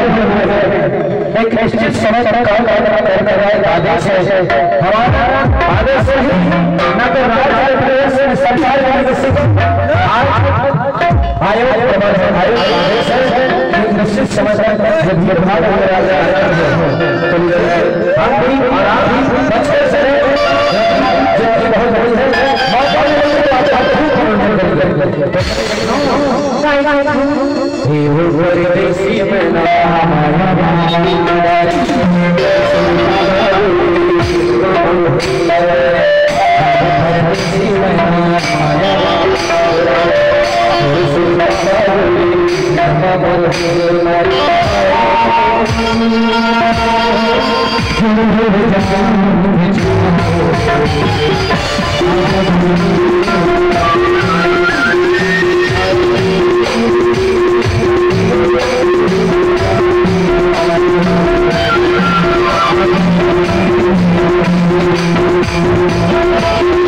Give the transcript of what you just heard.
एक निश्चित समय तक काम करना एक आदेश है। हमारा आदेश है न तो राज्य प्रदेश सरकार आयोग आदेश है निश्चित समय तक विभाग हम भी आराम बच्चे से बहुत बड़ी है he will worry they see me now Thank you.